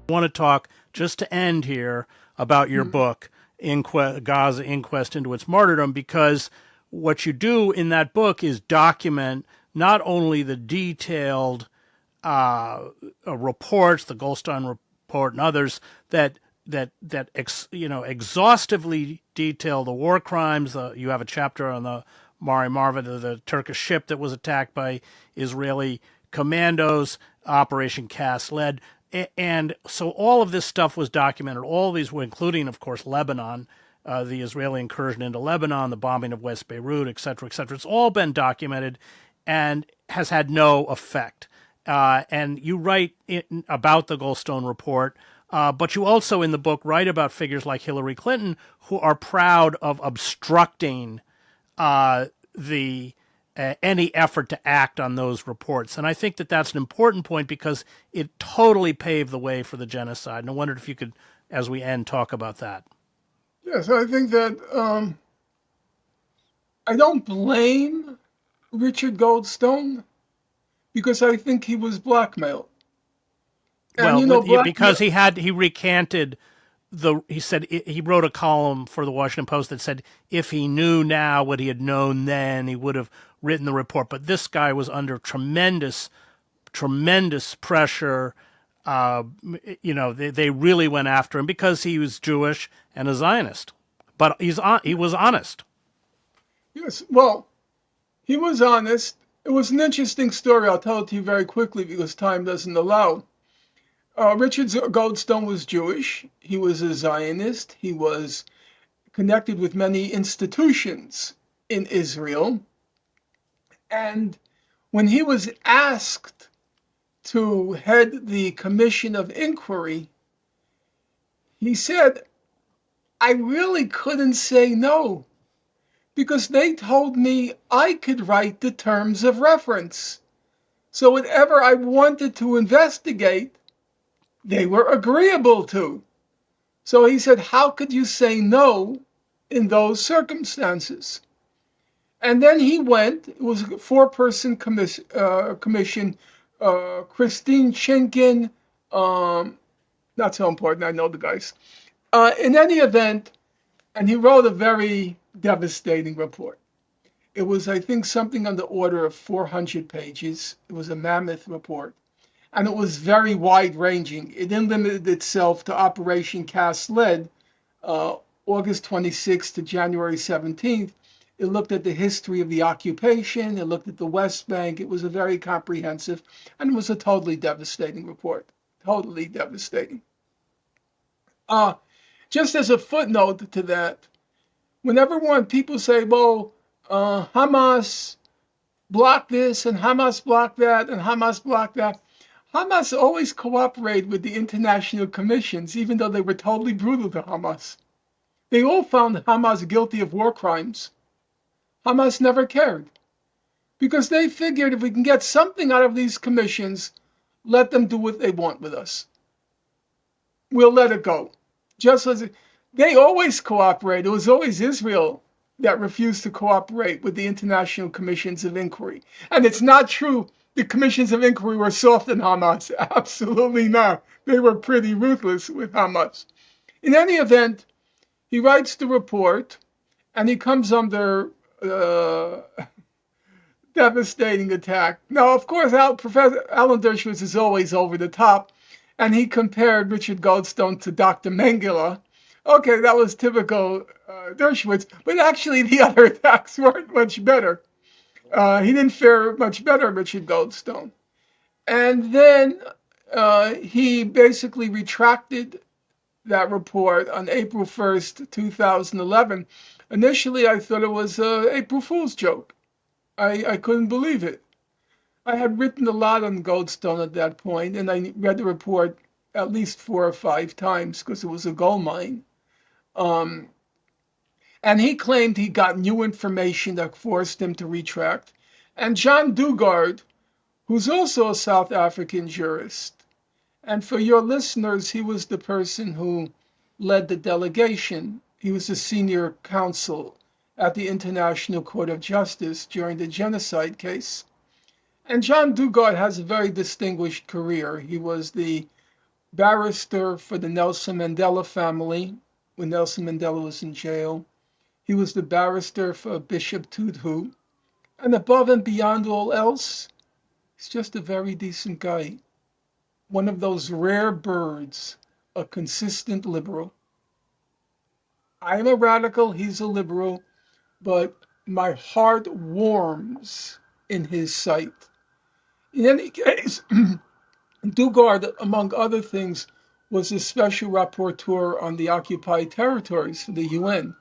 I want to talk, just to end here, about your book, Gaza Inquest into Its Martyrdom, because what you do in that book is document not only the detailed reports, the Goldstein report and others that exhaustively detail the war crimes. You have a chapter on the Mari Marva, the Turkish ship that was attacked by Israeli commandos, Operation Cast Lead. And so all of this stuff was documented. All of these were, including, of course, Lebanon, the Israeli incursion into Lebanon, the bombing of West Beirut, et cetera, et cetera. It's all been documented and has had no effect. And you write about the Goldstone report, but you also in the book write about figures like Hillary Clinton who are proud of obstructing any effort to act on those reports. And I think that that's an important point because it totally paved the way for the genocide. And I wondered if you could, as we end, talk about that. Yes, I think that I don't blame Richard Goldstone because I think he was blackmailed. And, because he recanted he said he wrote a column for the Washington Post that said if he knew now what he had known then, he would have written the report. But this guy was under tremendous pressure. They really went after him because he was Jewish and a Zionist. But he was honest. Yes, well, he was honest. It was an interesting story. I'll tell it to you very quickly because time doesn't allow. Richard Goldstone was Jewish. He was a Zionist. He was connected with many institutions in Israel. And when he was asked to head the Commission of Inquiry, he said, I really couldn't say no because they told me I could write the terms of reference. So whatever I wanted to investigate, they were agreeable to. So he said, how could you say no in those circumstances? And then he went. It was a 4-person commission. Christine Chinkin, not so important, I know the guys. In any event, and he wrote a very devastating report. It was, I think, something on the order of 400 pages. It was a mammoth report. And it was very wide-ranging. It didn't limit itself to Operation Cast Lead, August 26th to January 17th. It looked at the history of the occupation. It looked at the West Bank. It was a very comprehensive, and it was a totally devastating report. Totally devastating. Just as a footnote to that, whenever people say, well, Hamas blocked this, and Hamas blocked that, and Hamas blocked that, Hamas always cooperated with the international commissions, even though they were totally brutal to Hamas. They all found Hamas guilty of war crimes. Hamas never cared because they figured if we can get something out of these commissions, let them do what they want with us. We'll let it go. Just as they always cooperate. It was always Israel that refused to cooperate with the international commissions of inquiry. And it's not true the commissions of inquiry were soft on Hamas. Absolutely not. They were pretty ruthless with Hamas. In any event, he writes the report, and he comes under devastating attack. Now, of course, Professor Alan Dershowitz is always over the top, and he compared Richard Goldstone to Dr. Mengele. Okay, that was typical Dershowitz, but actually the other attacks weren't much better. He didn't fare much better, Richard Goldstone. And then he basically retracted that report on April 1st, 2011. Initially, I thought it was an April Fool's joke. I couldn't believe it. I had written a lot on Goldstone at that point, and I read the report at least 4 or 5 times because it was a gold mine. And he claimed he got new information that forced him to retract. And John Dugard, who's also a South African jurist, and for your listeners, he was the person who led the delegation. He was a senior counsel at the International Court of Justice during the genocide case. And John Dugard has a very distinguished career. He was the barrister for the Nelson Mandela family when Nelson Mandela was in jail. He was the barrister for Bishop Tutu. And above and beyond all else, he's just a very decent guy. One of those rare birds, a consistent liberal. I'm a radical, he's a liberal, but my heart warms in his sight. In any case, Dugard, among other things, was a special rapporteur on the occupied territories for the UN.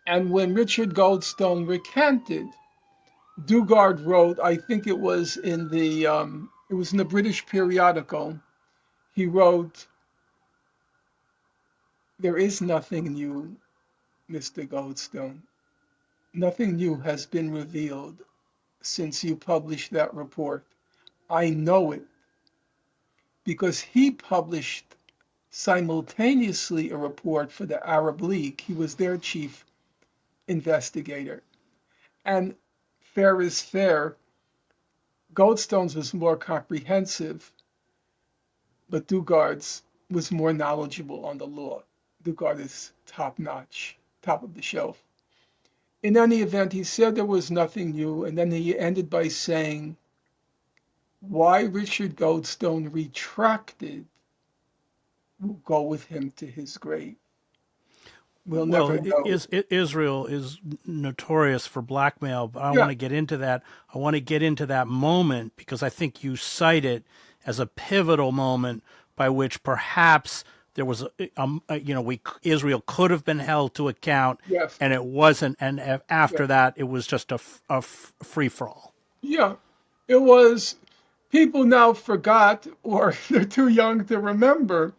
And when Richard Goldstone recanted, Dugard wrote, I think it was in the British periodical, he wrote, "There is nothing new, Mr. Goldstone. Nothing new has been revealed since you published that report. I know it because he published simultaneously a report for the Arab League. He was their chief investigator. And fair is fair. Goldstone's was more comprehensive, but Dugard's was more knowledgeable on the law. Dugard is top notch, top of the shelf. In any event, he said there was nothing new, and then he ended by saying, why Richard Goldstone retracted will go with him to his grave. We'll never know. Israel is notorious for blackmail, but I want to get into that. I want to get into that moment because I think you cite it as a pivotal moment by which perhaps there was, Israel could have been held to account, Yes. and it wasn't. And after that, it was just a free for all. Yeah, it was. People now forgot, or they're too young to remember.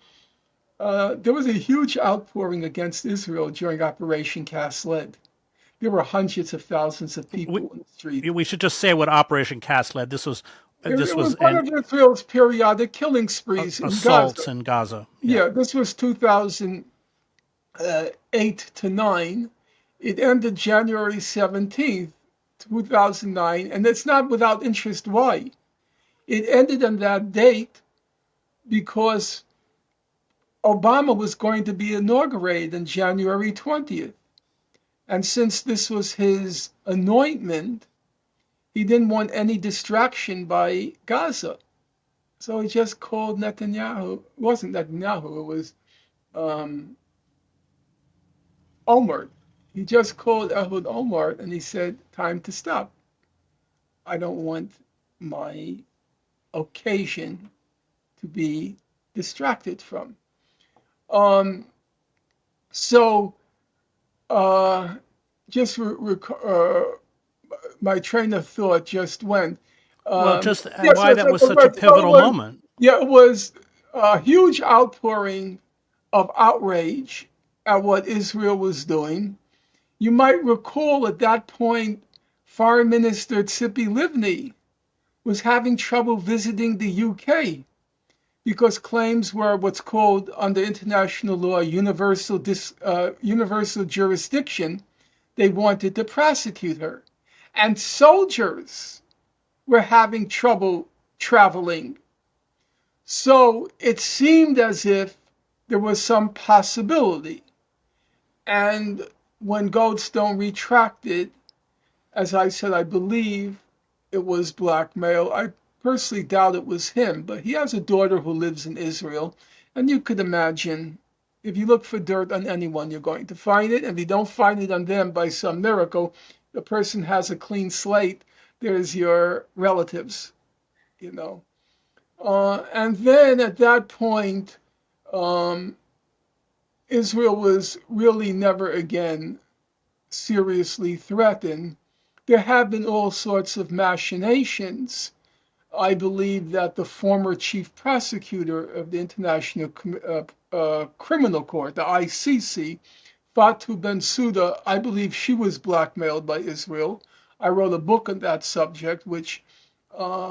There was a huge outpouring against Israel during Operation Cast Lead. There were hundreds of thousands of people in the street. We should just say what Operation Cast Lead. This was one of Israel's periodic killing sprees in assaults Gaza. in Gaza. Yeah, this was 2008 to 9. It ended January 17th, 2009, and it's not without interest why. It ended on that date because Obama was going to be inaugurated on January 20th. And since this was his anointment, he didn't want any distraction by Gaza. So he just called Netanyahu. It wasn't Netanyahu, it was Omar. He just called Ehud Omar and he said, time to stop. I don't want my occasion to be distracted from. My train of thought just went. Why that was such a pivotal moment. Yeah, it was a huge outpouring of outrage at what Israel was doing. You might recall at that point, Foreign Minister Tzipi Livni was having trouble visiting the UK because claims were what's called under international law universal jurisdiction. They wanted to prosecute her. And soldiers were having trouble traveling. So it seemed as if there was some possibility. And when Goldstone retracted, as I said, I believe it was blackmail. I personally doubt it was him, but he has a daughter who lives in Israel. And you could imagine, if you look for dirt on anyone, you're going to find it. And if you don't find it on them by some miracle, the person has a clean slate. There's your relatives, And then at that point, Israel was really never again seriously threatened. There have been all sorts of machinations. I believe that the former chief prosecutor of the International Criminal Court, the ICC, Fatou Bensouda, I believe she was blackmailed by Israel. I wrote a book on that subject, which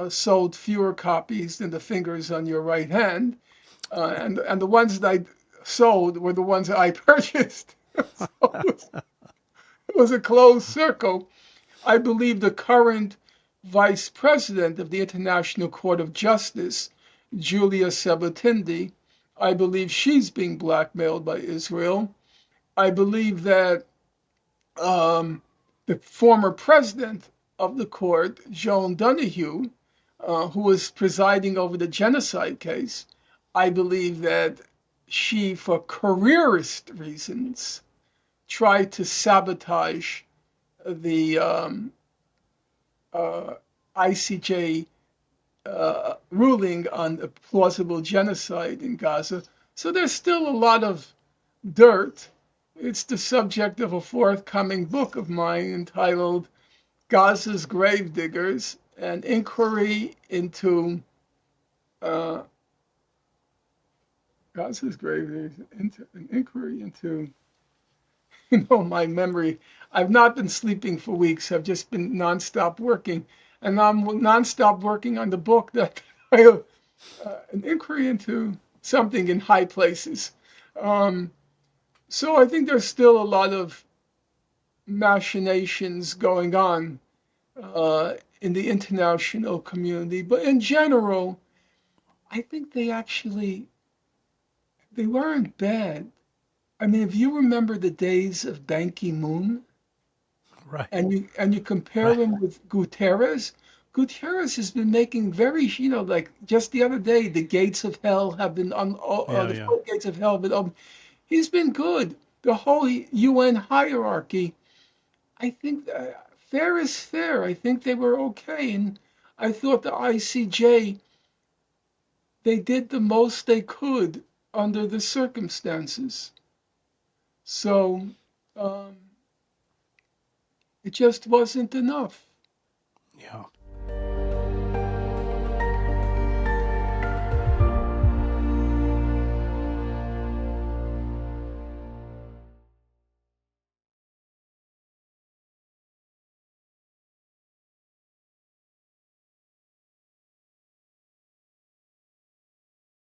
sold fewer copies than the fingers on your right hand. And the ones that I sold were the ones that I purchased. So it was a closed circle. I believe the current vice president of the International Court of Justice Julia Sabatindi. I believe she's being blackmailed by Israel. I believe that the former president of the court, Joan Donoghue, who was presiding over the genocide case, I believe that she, for careerist reasons, tried to sabotage the ICJ ruling on a plausible genocide in Gaza. So there's still a lot of dirt. It's the subject of a forthcoming book of mine entitled Gaza's Gravediggers, an inquiry into Gaza's Gravediggers, an inquiry into, my memory. I've not been sleeping for weeks. I've just been nonstop working. And I'm nonstop working on the book that an inquiry into something in high places. So I think there's still a lot of machinations going on in the international community, but in general, I think they weren't bad. I mean, if you remember the days of Ban Ki-moon, Right. and you compare Right. him with Guterres, Guterres has been making very, like just the other day, the gates of hell have been on, Yeah. the Yeah. floodgates of hell have been open. He's been good. The whole UN hierarchy, I think fair is fair. I think they were okay. And I thought the ICJ, they did the most they could under the circumstances. So it just wasn't enough. Yeah.